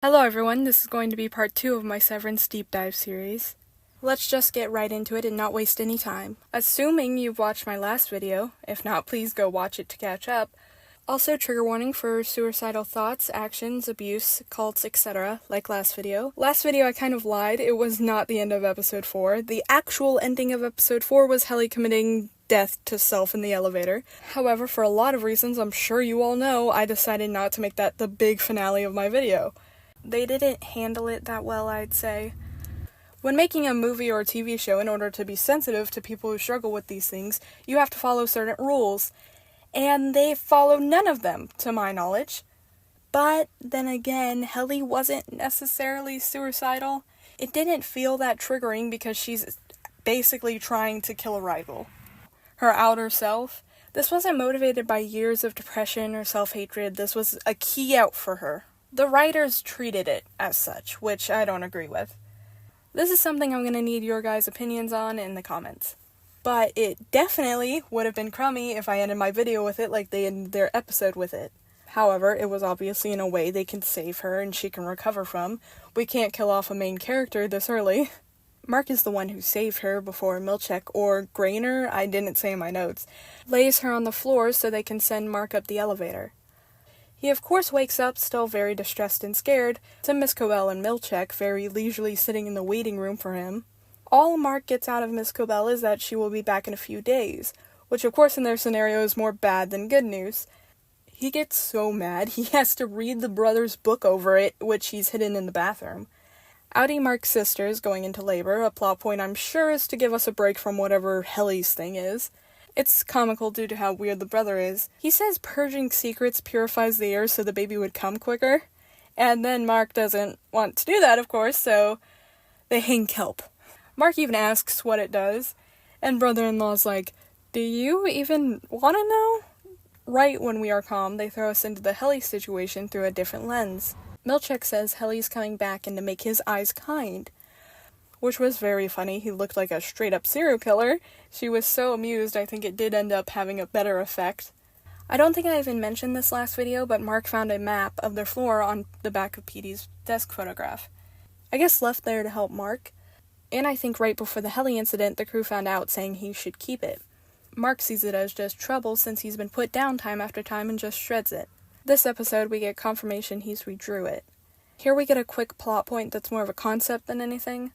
Hello everyone, this is going to be part 2 of my Severance deep dive series. Let's just get right into it and not waste any time. Assuming you've watched my last video, if not please go watch it to catch up. Also trigger warning for suicidal thoughts, actions, abuse, cults, etc. like last video. Last video I kind of lied, it was not the end of episode 4. The actual ending of episode 4 was Helly committing death to self in the elevator. However, for a lot of reasons I'm sure you all know, I decided not to make that the big finale of my video. They didn't handle it that well, I'd say. When making a movie or a TV show, in order to be sensitive to people who struggle with these things, you have to follow certain rules. And they follow none of them, to my knowledge. But then again, Helly wasn't necessarily suicidal. It didn't feel that triggering because she's basically trying to kill a rival. Her outer self. This wasn't motivated by years of depression or self-hatred. This was a key out for her. The writers treated it as such, which I don't agree with. This is something I'm going to need your guys' opinions on in the comments. But it definitely would have been crummy if I ended my video with it like they ended their episode with it. However, it was obviously in a way they can save her and she can recover from. We can't kill off a main character this early. Mark is the one who saved her before Milchek, or Grainer, I didn't say in my notes, lays her on the floor so they can send Mark up the elevator. He of course wakes up, still very distressed and scared, to Miss Cobell and Milchek very leisurely sitting in the waiting room for him. All Mark gets out of Miss Cobell is that she will be back in a few days, which of course in their scenario is more bad than good news. He gets so mad, he has to read the brother's book over it, which he's hidden in the bathroom. Outie Mark's sister is going into labor, a plot point I'm sure is to give us a break from whatever Helly's thing is. It's comical due to how weird the brother is. He says purging secrets purifies the air so the baby would come quicker. And then Mark doesn't want to do that, of course, so they hang kelp. Mark even asks what it does, and brother-in-law's like, "Do you even want to know?" Right when we are calm, they throw us into the Helly situation through a different lens. Milchek says Helly's coming back and to make his eyes kind. Which was very funny. He looked like a straight-up serial killer. She was so amused, I think it did end up having a better effect. I don't think I even mentioned this last video, but Mark found a map of their floor on the back of Petey's desk photograph. I guess left there to help Mark. And I think right before the Helly incident, the crew found out saying he should keep it. Mark sees it as just trouble since he's been put down time after time and just shreds it. This episode, we get confirmation he's redrew it. Here we get a quick plot point that's more of a concept than anything.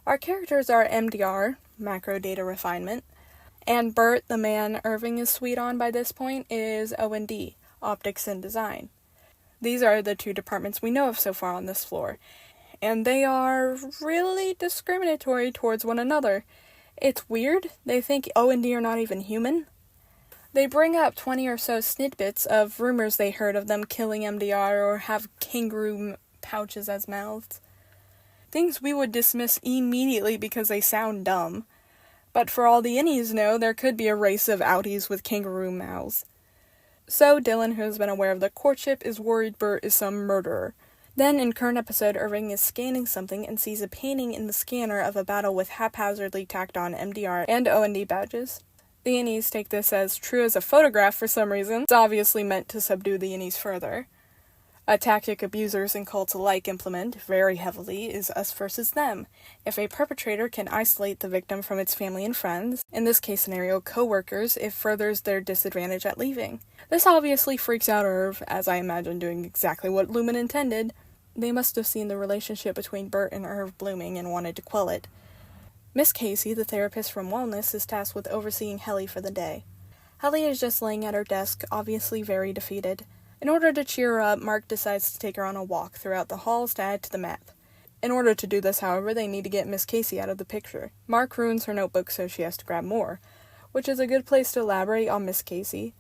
Our characters are MDR, macro data refinement, and Bert, the man Irving is sweet on by this point, is O&D, optics and design. These are the two departments we know of so far on this floor, and they are really discriminatory towards one another. It's weird, they think O&D are not even human. They bring up 20 or so snippets of rumors they heard of them killing MDR or have kangaroo pouches as mouths. Things we would dismiss immediately because they sound dumb. But for all the innies know, there could be a race of outies with kangaroo mouths. So Dylan, who has been aware of the courtship, is worried Bert is some murderer. Then, in current episode, Irving is scanning something and sees a painting in the scanner of a battle with haphazardly tacked on MDR and O&D badges. The innies take this as true as a photograph for some reason. It's obviously meant to subdue the innies further. A tactic abusers and cults alike implement, very heavily, is us versus them. If a perpetrator can isolate the victim from its family and friends, in this case scenario co-workers, it furthers their disadvantage at leaving. This obviously freaks out Irv, as I imagine doing exactly what Lumen intended. They must have seen the relationship between Bert and Irv blooming and wanted to quell it. Miss Casey, the therapist from Wellness, is tasked with overseeing Helly for the day. Helly is just laying at her desk, obviously very defeated. In order to cheer her up, Mark decides to take her on a walk throughout the halls to add to the map. In order to do this, however, they need to get Miss Casey out of the picture. Mark ruins her notebook, so she has to grab more, which is a good place to elaborate on Miss Casey.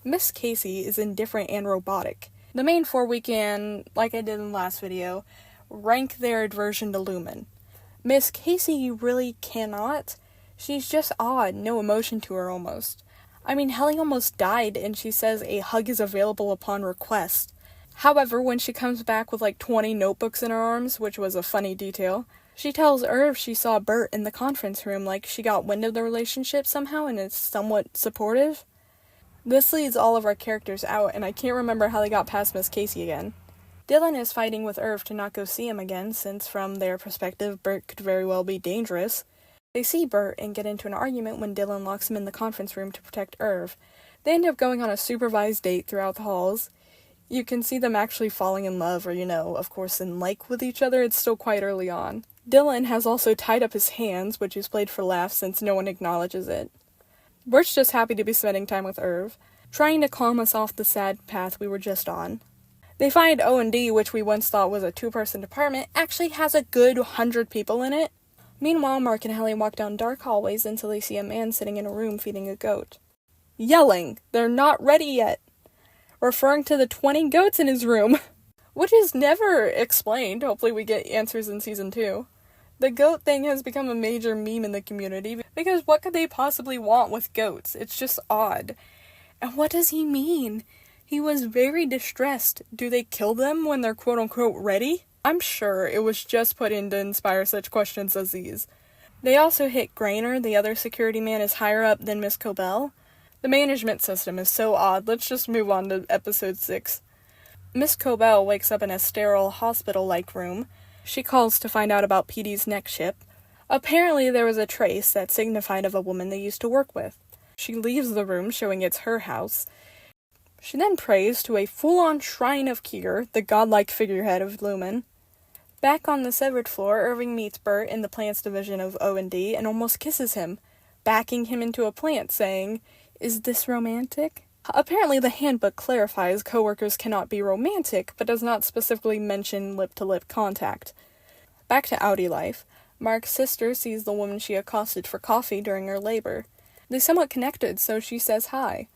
Miss Casey is indifferent and robotic. The main four we can, like I did in the last video, rank their aversion to Lumen. Miss Casey you really cannot. She's just odd, no emotion to her almost. I mean, Helly almost died, and she says a hug is available upon request. However, when she comes back with like 20 notebooks in her arms, which was a funny detail, she tells Irv she saw Bert in the conference room, like she got wind of the relationship somehow and is somewhat supportive. This leads all of our characters out, and I can't remember how they got past Miss Casey again. Dylan is fighting with Irv to not go see him again, since from their perspective, Bert could very well be dangerous. They see Bert and get into an argument when Dylan locks him in the conference room to protect Irv. They end up going on a supervised date throughout the halls. You can see them actually falling in love, or, of course, in like with each other. It's still quite early on. Dylan has also tied up his hands, which is played for laughs since no one acknowledges it. Bert's just happy to be spending time with Irv, trying to calm us off the sad path we were just on. They find O&D, which we once thought was a 2-person department, actually has a good 100 people in it. Meanwhile, Mark and Helly walk down dark hallways until they see a man sitting in a room feeding a goat. Yelling, "They're not ready yet!" Referring to the 20 goats in his room, which is never explained. Hopefully we get answers in season 2. The goat thing has become a major meme in the community, because what could they possibly want with goats? It's just odd. And what does he mean? He was very distressed. Do they kill them when they're quote-unquote ready? I'm sure it was just put in to inspire such questions as these. They also hit Grainer. The other security man is higher up than Miss Cobell. The management system is so odd. Let's just move on to episode 6. Miss Cobell wakes up in a sterile, hospital-like room. She calls to find out about Petey's next ship. Apparently there was a trace that signified of a woman they used to work with. She leaves the room, showing it's her house. She then prays to a full-on shrine of Kier, the godlike figurehead of Lumen. Back on the severed floor, Irving meets Bert in the plants division of O&D and almost kisses him, backing him into a plant, saying, "Is this romantic?" Apparently the handbook clarifies coworkers cannot be romantic, but does not specifically mention lip-to-lip contact. Back to Audi life. Mark's sister sees the woman she accosted for coffee during her labor. They somewhat connected, so she says hi.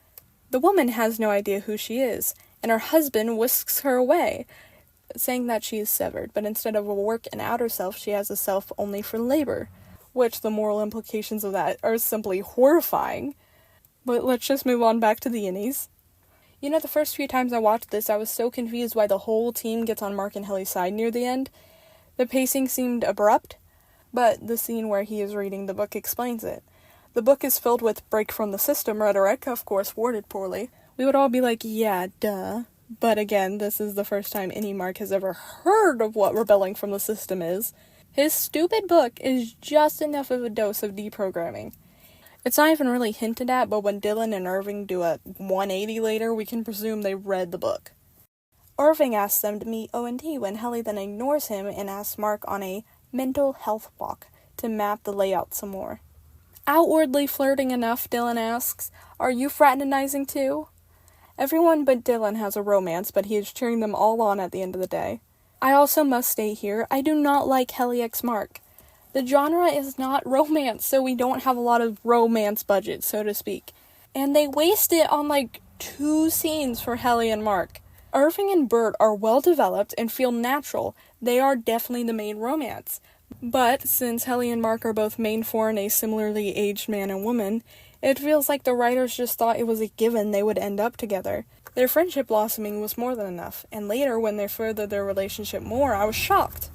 The woman has no idea who she is, and her husband whisks her away, saying that she is severed, but instead of a work and outer self, she has a self only for labor, which the moral implications of that are simply horrifying. But let's just move on back to the innies. The first few times I watched this, I was so confused why the whole team gets on Mark and Helly's side near the end. The pacing seemed abrupt, but the scene where he is reading the book explains it. The book is filled with break from the system rhetoric, of course worded poorly. We would all be like, yeah, duh. But again, this is the first time any Mark has ever heard of what rebelling from the system is. His stupid book is just enough of a dose of deprogramming. It's not even really hinted at, but when Dylan and Irving do a 180 later, we can presume they read the book. Irving asks them to meet O&D when Helly then ignores him and asks Mark on a mental health walk to map the layout some more. Outwardly flirting enough, Dylan asks, "Are you fraternizing too?" Everyone but Dylan has a romance, but he is cheering them all on at the end of the day. I also must state here, I do not like Helly x Mark. The genre is not romance, so we don't have a lot of romance budget, so to speak. And they waste it on 2 scenes for Helly and Mark. Irving and Bert are well developed and feel natural. They are definitely the main romance. But since Helly and Mark are both main for a similarly aged man and woman, it feels like the writers just thought it was a given they would end up together. Their friendship blossoming was more than enough, and later when they furthered their relationship more, I was shocked.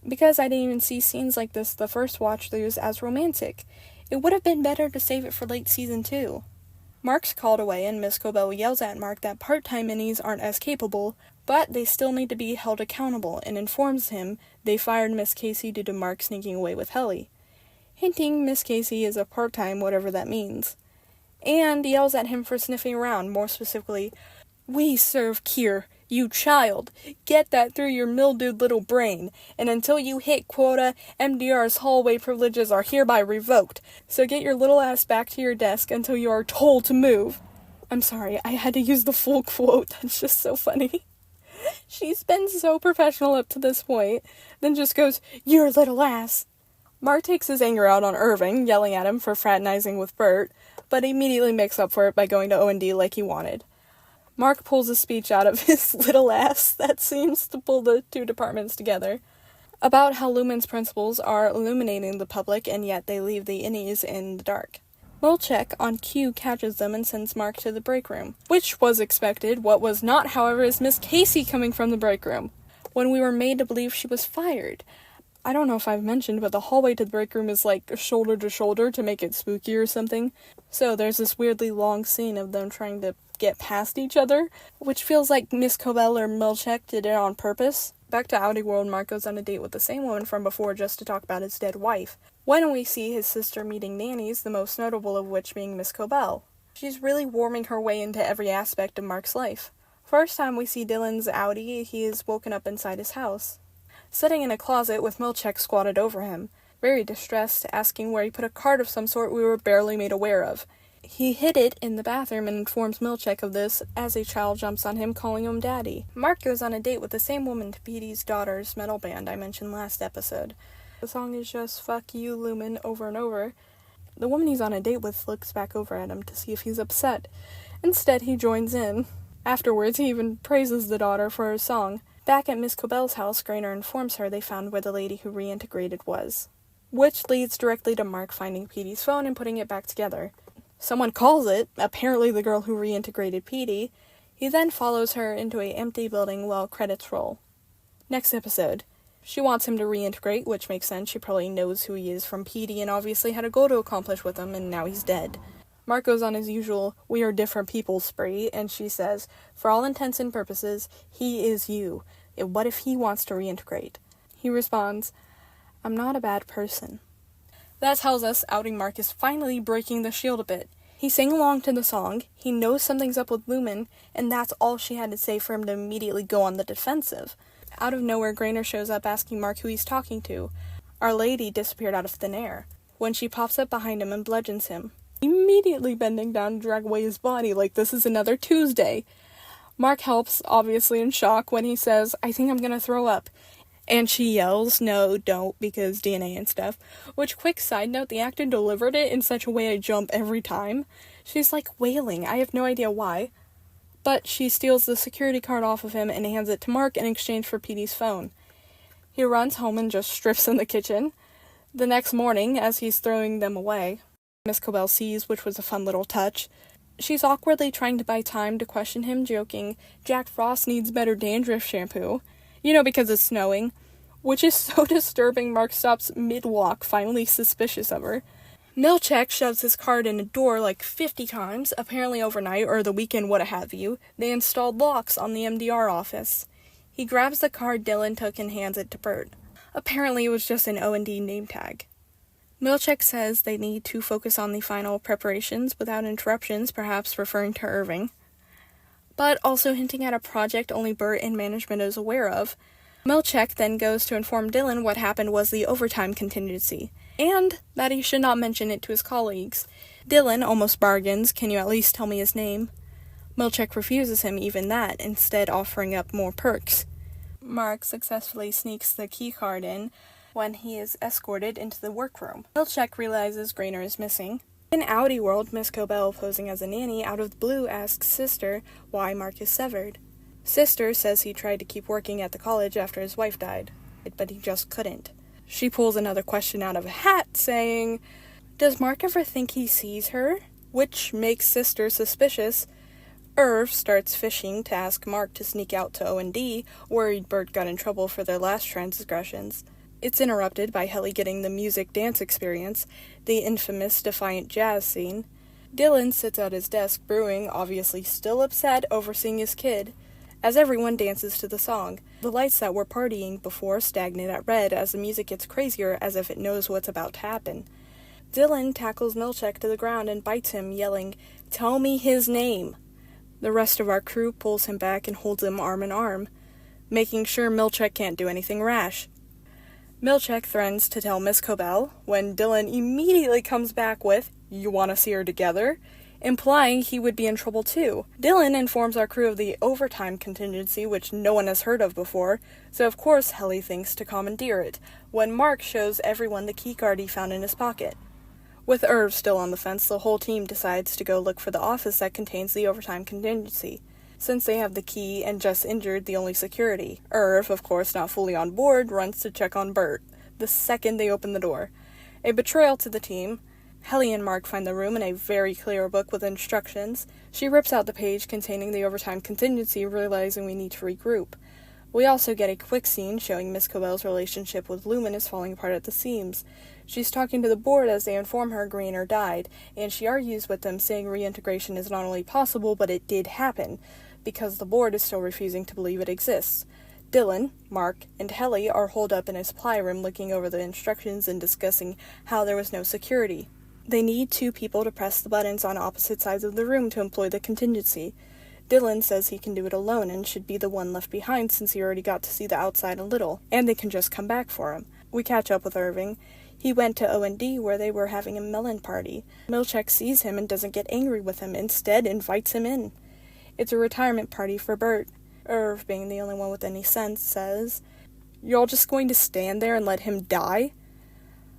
Because I didn't even see scenes like this the first watch-throughs as romantic. It would have been better to save it for late season 2. Mark's called away and Miss Cobell yells at Mark that part-time minis aren't as capable, but they still need to be held accountable, and informs him they fired Miss Casey due to Mark sneaking away with Helly, hinting Miss Casey is a part-time whatever that means. And yells at him for sniffing around, more specifically, "We serve Kier. You child, get that through your mildewed little brain, and until you hit quota, MDR's hallway privileges are hereby revoked, so get your little ass back to your desk until you are told to move." I'm sorry, I had to use the full quote, that's just so funny. She's been so professional up to this point, then just goes, "Your little ass." Mark takes his anger out on Irving, yelling at him for fraternizing with Bert, but immediately makes up for it by going to O&D like he wanted. Mark pulls a speech out of his little ass that seems to pull the 2 departments together, about how Lumen's principles are illuminating the public and yet they leave the innies in the dark. Milchek on cue catches them and sends Mark to the break room, which was expected. What was not, however, is Miss Casey coming from the break room, when we were made to believe she was fired. I don't know if I've mentioned, but the hallway to the break room is shoulder to shoulder to make it spooky or something. So there's this weirdly long scene of them trying to get past each other, which feels like Miss Cobell or Milchek did it on purpose. Back to Outie World, Mark goes on a date with the same woman from before just to talk about his dead wife. When we see his sister meeting nannies, the most notable of which being Miss Cobell. She's really warming her way into every aspect of Mark's life. First time we see Dylan's Outie, he is woken up inside his house, sitting in a closet with Milchek squatted over him, very distressed, asking where he put a card of some sort we were barely made aware of. He hid it in the bathroom and informs Milchek of this as a child jumps on him, calling him Daddy. Mark goes on a date with the same woman to Petey's daughter's metal band I mentioned last episode. The song is just "Fuck You, Lumen" over and over. The woman he's on a date with looks back over at him to see if he's upset. Instead, he joins in. Afterwards, he even praises the daughter for her song. Back at Miss Cobell's house, Grainer informs her they found where the lady who reintegrated was, which leads directly to Mark finding Petey's phone and putting it back together. Someone calls it, apparently the girl who reintegrated Petey. He then follows her into an empty building while credits roll. Next episode. She wants him to reintegrate, which makes sense. She probably knows who he is from Petey and obviously had a goal to accomplish with him, and now he's dead. Mark goes on his usual "we are different people" spree, and she says, for all intents and purposes, he is you. What if he wants to reintegrate? He responds, I'm not a bad person. That tells us Outing Mark is finally breaking the shield a bit. He sang along to the song, he knows something's up with Lumen, and that's all she had to say for him to immediately go on the defensive. Out of nowhere, Grainer shows up asking Mark who he's talking to. Our Lady disappeared out of thin air, when she pops up behind him and bludgeons him, immediately bending down to drag away his body like this is another Tuesday. Mark helps, obviously in shock, when he says, I think I'm gonna throw up. And she yells, no, don't, because DNA and stuff. Which, quick side note, the actor delivered it in such a way I jump every time. She's like wailing, I have no idea why. But she steals the security card off of him and hands it to Mark in exchange for Petey's phone. He runs home and just strips in the kitchen. The next morning, as he's throwing them away, Miss Cobell sees, which was a fun little touch. She's awkwardly trying to buy time to question him, joking, Jack Frost needs better dandruff shampoo. Because it's snowing. Which is so disturbing, Mark stops mid-walk, finally suspicious of her. Milchek shoves his card in a door like 50 times, apparently overnight or the weekend, what have you. They installed locks on the MDR office. He grabs the card Dylan took and hands it to Bert. Apparently it was just an O&D name tag. Milchek says they need to focus on the final preparations without interruptions, perhaps referring to Irving, but also hinting at a project only Bert and management is aware of. Milchek then goes to inform Dylan what happened was the overtime contingency, and that he should not mention it to his colleagues. Dylan almost bargains, can you at least tell me his name? Milchek refuses him even that, instead offering up more perks. Mark successfully sneaks the keycard in when he is escorted into the workroom. Milchek realizes Grainer is missing. In Outie World, Miss Cobell, posing as a nanny, out of the blue asks Sister why Mark is severed. Sister says he tried to keep working at the college after his wife died, but he just couldn't. She pulls another question out of a hat, saying, does Mark ever think he sees her? Which makes Sister suspicious. Irv starts fishing to ask Mark to sneak out to O&D, worried Bert got in trouble for their last transgressions. It's interrupted by Helly getting the music dance experience, the infamous Defiant Jazz scene. Dylan sits at his desk brewing, obviously still upset over seeing his kid, as everyone dances to the song. The lights that were partying before stagnate at red as the music gets crazier as if it knows what's about to happen. Dylan tackles Milchek to the ground and bites him, yelling, tell me his name. The rest of our crew pulls him back and holds him arm in arm, making sure Milchek can't do anything rash. Milchek threatens to tell Miss Cobell, when Dylan immediately comes back with, you want to see her together? Implying he would be in trouble too. Dylan informs our crew of the overtime contingency, which no one has heard of before, so of course Helly thinks to commandeer it, when Mark shows everyone the keycard he found in his pocket. With Irv still on the fence, the whole team decides to go look for the office that contains the overtime contingency, since they have the key and just injured the only security. Irv, of course not fully on board, runs to check on Bert, the second they open the door. A betrayal to the team. Helly and Mark find the room in a very clear book with instructions. She rips out the page containing the overtime contingency, realizing we need to regroup. We also get a quick scene showing Miss Cobell's relationship with Lumen is falling apart at the seams. She's talking to the board as they inform her Greener died, and she argues with them, saying reintegration is not only possible, but it did happen, because the board is still refusing to believe it exists. Dylan, Mark, and Helly are holed up in a supply room looking over the instructions and discussing how there was no security. They need 2 people to press the buttons on opposite sides of the room to employ the contingency. Dylan says he can do it alone and should be the one left behind since he already got to see the outside a little, and they can just come back for him. We catch up with Irving. He went to O&D where they were having a melon party. Milchek sees him and doesn't get angry with him, instead invites him in. It's a retirement party for Bert. Irv, being the only one with any sense, says, "You're all just going to stand there and let him die?"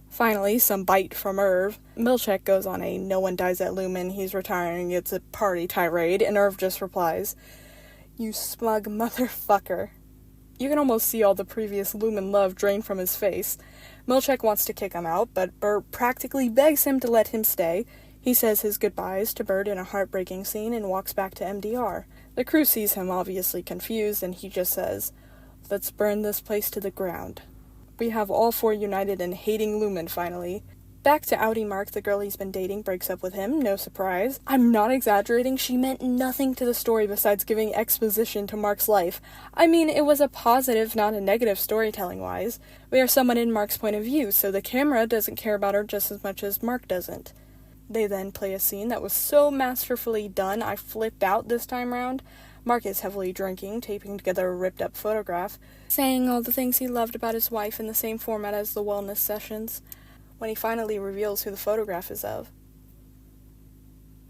Finally, some bite from Irv. Milchek goes on a "no one dies at Lumen, he's retiring, it's a party" tirade, and Irv just replies, "You smug motherfucker." You can almost see all the previous Lumen love drain from his face. Milchek wants to kick him out, but Bert practically begs him to let him stay. He says his goodbyes to Bert in a heartbreaking scene and walks back to MDR. The crew sees him obviously confused, and he just says, "Let's burn this place to the ground." We have all 4 united in hating Lumen finally. Back to Audi Mark, the girl he's been dating breaks up with him, no surprise. I'm not exaggerating, she meant nothing to the story besides giving exposition to Mark's life. I mean, it was a positive, not a negative storytelling-wise. We are somewhat in Mark's point of view, so the camera doesn't care about her just as much as Mark doesn't. They then play a scene that was so masterfully done I flipped out this time round. Mark is heavily drinking, taping together a ripped-up photograph, saying all the things he loved about his wife in the same format as the wellness sessions, when he finally reveals who the photograph is of.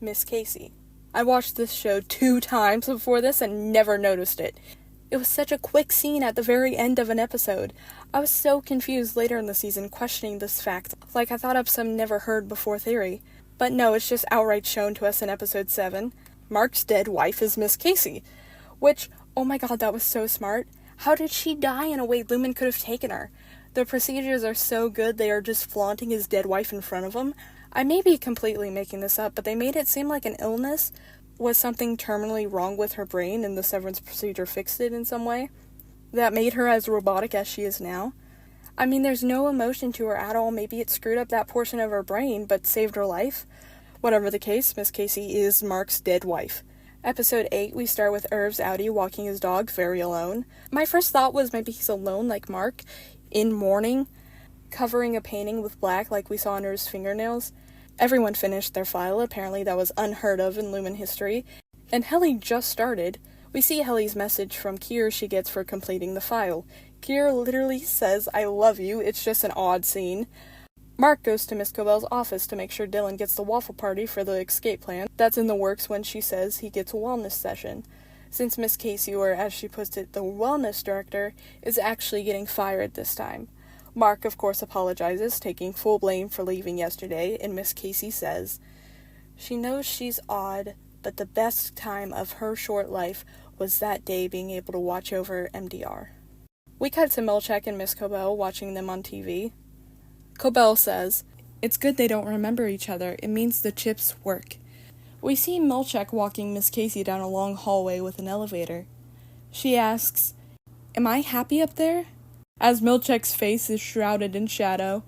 Miss Casey. I watched this show 2 times before this and never noticed it. It was such a quick scene at the very end of an episode. I was so confused later in the season questioning this fact, like I thought up some never-heard-before theory. But no, it's just outright shown to us in episode 7. Mark's dead wife is Miss Casey, which, oh my god, that was so smart. How did she die in a way Lumen could have taken her? The procedures are so good they are just flaunting his dead wife in front of him. I may be completely making this up, but they made it seem like an illness was something terminally wrong with her brain, and the severance procedure fixed it in some way that made her as robotic as she is now. I mean, there's no emotion to her at all. Maybe it screwed up that portion of her brain, but saved her life. Whatever the case, Miss Casey is Mark's dead wife. Episode 8, we start with Irv's Audi walking his dog very alone. My first thought was maybe he's alone like Mark, in mourning, covering a painting with black like we saw under his fingernails. Everyone finished their file, apparently that was unheard of in Lumen history, and Helly just started. We see Helly's message from Kier she gets for completing the file. Kier literally says, "I love you," it's just an odd scene. Mark goes to Miss Cobell's office to make sure Dylan gets the waffle party for the escape plan. That's in the works when she says he gets a wellness session, since Miss Casey, or as she puts it, the wellness director, is actually getting fired this time. Mark, of course, apologizes, taking full blame for leaving yesterday, and Miss Casey says, "She knows she's odd, but the best time of her short life was that day being able to watch over MDR." We cut to Milchek and Miss Cobell watching them on TV. Cobell says, "It's good they don't remember each other. It means the chips work." We see Milchek walking Miss Casey down a long hallway with an elevator. She asks, "Am I happy up there?" as Milchek's face is shrouded in shadow.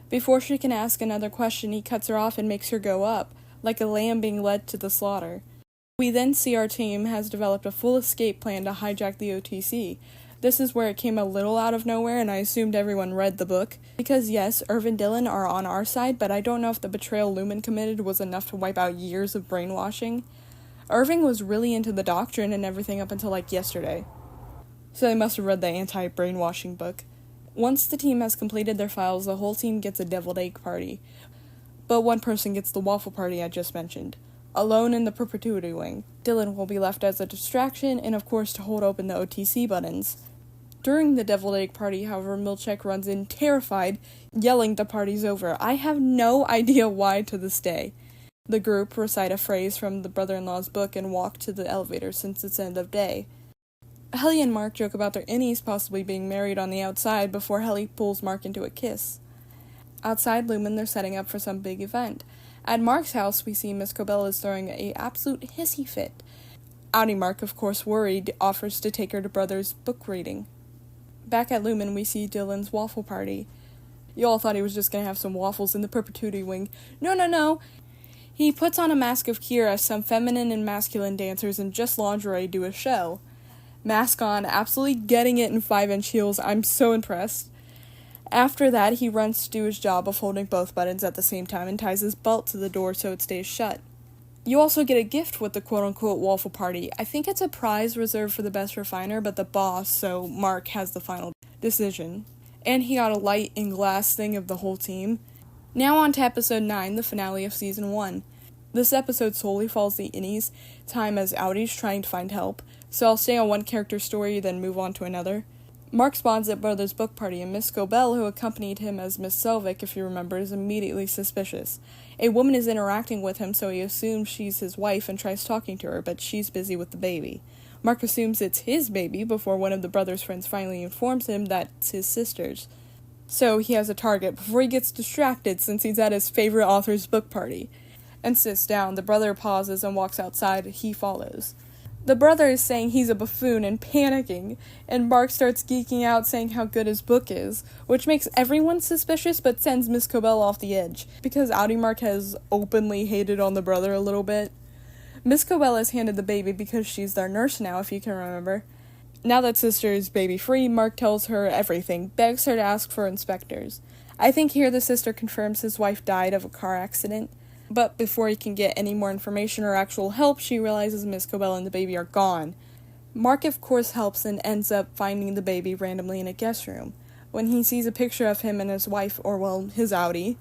Before she can ask another question, he cuts her off and makes her go up, like a lamb being led to the slaughter. We then see our team has developed a full escape plan to hijack the OTC. This is where it came a little out of nowhere, and I assumed everyone read the book. Because yes, Irv and Dylan are on our side, but I don't know if the betrayal Lumen committed was enough to wipe out years of brainwashing. Irving was really into the doctrine and everything up until yesterday. So they must have read the anti-brainwashing book. Once the team has completed their files, the whole team gets a deviled egg party. But one person gets the waffle party I just mentioned. Alone in the perpetuity wing. Dylan will be left as a distraction, and of course to hold open the OTC buttons. During the deviled egg party, however, Milchek runs in terrified, yelling the party's over. I have no idea why to this day. The group recite a phrase from the brother-in-law's book and walk to the elevator since it's end of day. Helly and Mark joke about their innies possibly being married on the outside before Helly pulls Mark into a kiss. Outside Lumen, they're setting up for some big event. At Mark's house, we see Miss Cobell is throwing a absolute hissy fit. Outie Mark, of course worried, offers to take her to Brother's book reading. Back at Lumen, we see Dylan's waffle party. You all thought he was just going to have some waffles in the perpetuity wing. No. He puts on a mask of Kira, some feminine and masculine dancers in just lingerie do a show. Mask on, absolutely getting it in 5-inch heels. I'm so impressed. After that, he runs to do his job of holding both buttons at the same time and ties his belt to the door so it stays shut. You also get a gift with the quote-unquote waffle party. I think it's a prize reserved for the best refiner, but the boss, so Mark, has the final decision. And he got a light and glass thing of the whole team. Now on to episode 9, the finale of season 1. This episode solely follows the innies' time as Outie's trying to find help, so I'll stay on one character's story, then move on to another. Mark spawns at Brother's book party, and Miss Scobell, who accompanied him as Miss Selvig, if you remember, is immediately suspicious. A woman is interacting with him, so he assumes she's his wife and tries talking to her, but she's busy with the baby. Mark assumes it's his baby before one of the brother's friends finally informs him that it's his sister's. So he has a target before he gets distracted since he's at his favorite author's book party. And sits down. The brother pauses and walks outside. He follows. The brother is saying he's a buffoon and panicking, and Mark starts geeking out saying how good his book is, which makes everyone suspicious but sends Miss Cobell off the edge, because Outie Mark has openly hated on the brother a little bit. Miss Cobell has handed the baby because she's their nurse now, if you can remember. Now that sister is baby-free, Mark tells her everything, begs her to ask for inspectors. I think here the sister confirms his wife died of a car accident. But before he can get any more information or actual help, she realizes Miss Cobell and the baby are gone. Mark, of course, helps and ends up finding the baby randomly in a guest room. When he sees a picture of him and his wife, or well, his Outie,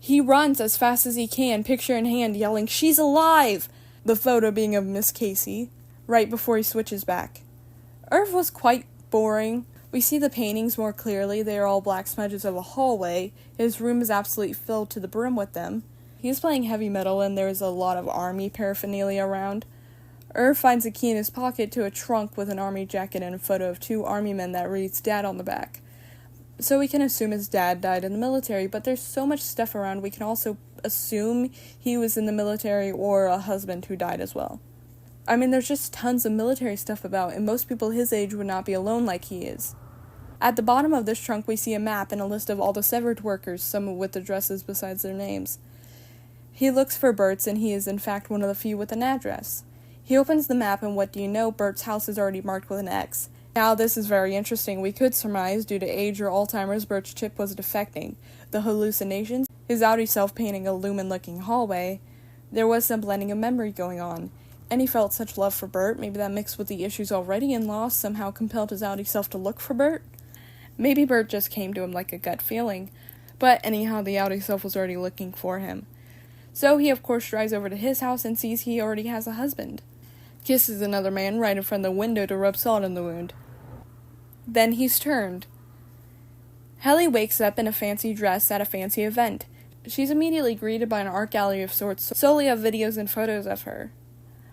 he runs as fast as he can, picture in hand, yelling, "She's alive!" The photo being of Miss Casey, right before he switches back. Irv was quite boring. We see the paintings more clearly. They are all black smudges of a hallway. His room is absolutely filled to the brim with them. He's playing heavy metal and there's a lot of army paraphernalia around. Irv finds a key in his pocket to a trunk with an army jacket and a photo of 2 army men that reads Dad on the back. So we can assume his dad died in the military, but there's so much stuff around we can also assume he was in the military or a husband who died as well. I mean, there's just tons of military stuff about, and most people his age would not be alone like he is. At the bottom of this trunk we see a map and a list of all the severed workers, some with addresses besides their names. He looks for Bert's, and he is in fact one of the few with an address. He opens the map, and what do you know, Bert's house is already marked with an X. Now this is very interesting. We could surmise, due to age or Alzheimer's, Bert's chip was defecting. The hallucinations, his Outie self painting a lumen-looking hallway, there was some blending of memory going on. And he felt such love for Bert, maybe that mixed with the issues already in law somehow compelled his Outie self to look for Bert. Maybe Bert just came to him like a gut feeling. But anyhow, the Outie self was already looking for him. So he of course drives over to his house and sees he already has a husband. Kisses another man right in front of the window to rub salt in the wound. Then he's turned. Helly wakes up in a fancy dress at a fancy event. She's immediately greeted by an art gallery of sorts, solely of videos and photos of her.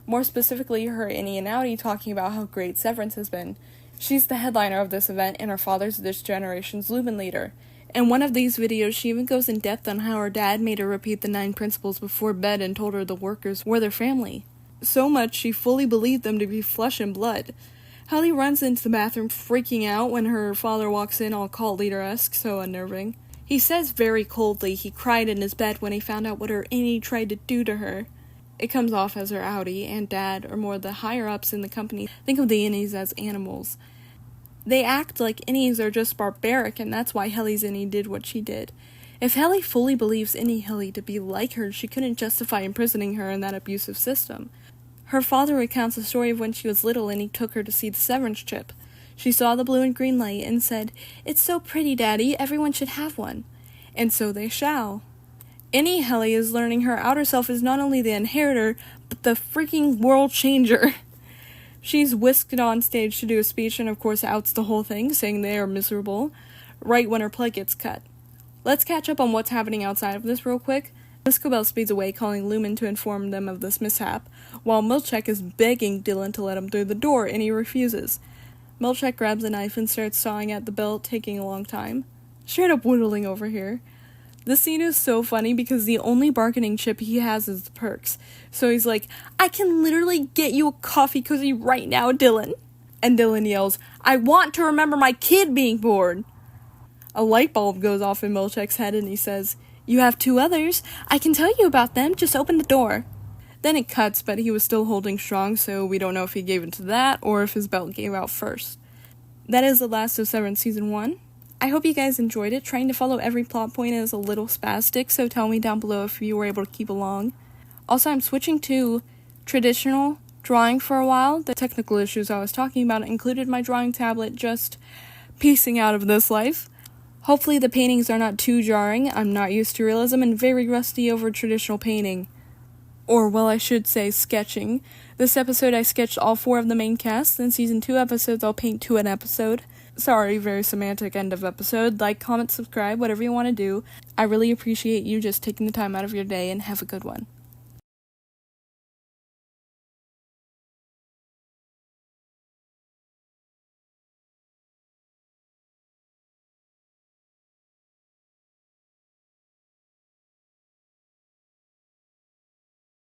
More specifically, her innie and Outie talking about how great Severance has been. She's the headliner of this event and her father's this generation's Lumen leader. In one of these videos, she even goes in depth on how her dad made her repeat the 9 principles before bed and told her the workers were their family. So much she fully believed them to be flesh and blood. Helly runs into the bathroom freaking out when her father walks in all cult leader-esque, so unnerving. He says very coldly he cried in his bed when he found out what her innie tried to do to her. It comes off as her Outie and dad, or more the higher-ups in the company, think of the innies as animals. They act like innies are just barbaric, and that's why Helly's innie did what she did. If Helly fully believes innie Helly to be like her, she couldn't justify imprisoning her in that abusive system. Her father recounts the story of when she was little and he took her to see the Severance chip. She saw the blue and green light and said, "It's so pretty, Daddy, everyone should have one." And so they shall. Innie Helly is learning her outer self is not only the inheritor, but the freaking world changer. She's whisked on stage to do a speech and of course outs the whole thing, saying they are miserable, right when her plug gets cut. Let's catch up on what's happening outside of this real quick. Miss Cobell speeds away, calling Lumen to inform them of this mishap, while Milchek is begging Dylan to let him through the door, and he refuses. Milchek grabs a knife and starts sawing at the belt, taking a long time. Straight up whittling over here. This scene is so funny because the only bargaining chip he has is the perks. So he's like, I can literally get you a coffee cozy right now, Dylan. And Dylan yells, I want to remember my kid being born. A light bulb goes off in Milchek's head and he says, you have 2 others. I can tell you about them. Just open the door. Then it cuts, but he was still holding strong, so we don't know if he gave it to that or if his belt gave out first. That is the last of Severance Season 1. I hope you guys enjoyed it. Trying to follow every plot point is a little spastic, so tell me down below if you were able to keep along. Also, I'm switching to traditional drawing for a while. The technical issues I was talking about included my drawing tablet just piecing out of this life. Hopefully the paintings are not too jarring. I'm not used to realism and very rusty over traditional painting. Or, well, I should say sketching. This episode I sketched all 4 of the main cast. In Season 2 episodes, I'll paint 2 an episode. Sorry, very semantic end of episode. Like, comment, subscribe, whatever you want to do. I really appreciate you just taking the time out of your day, and have a good one.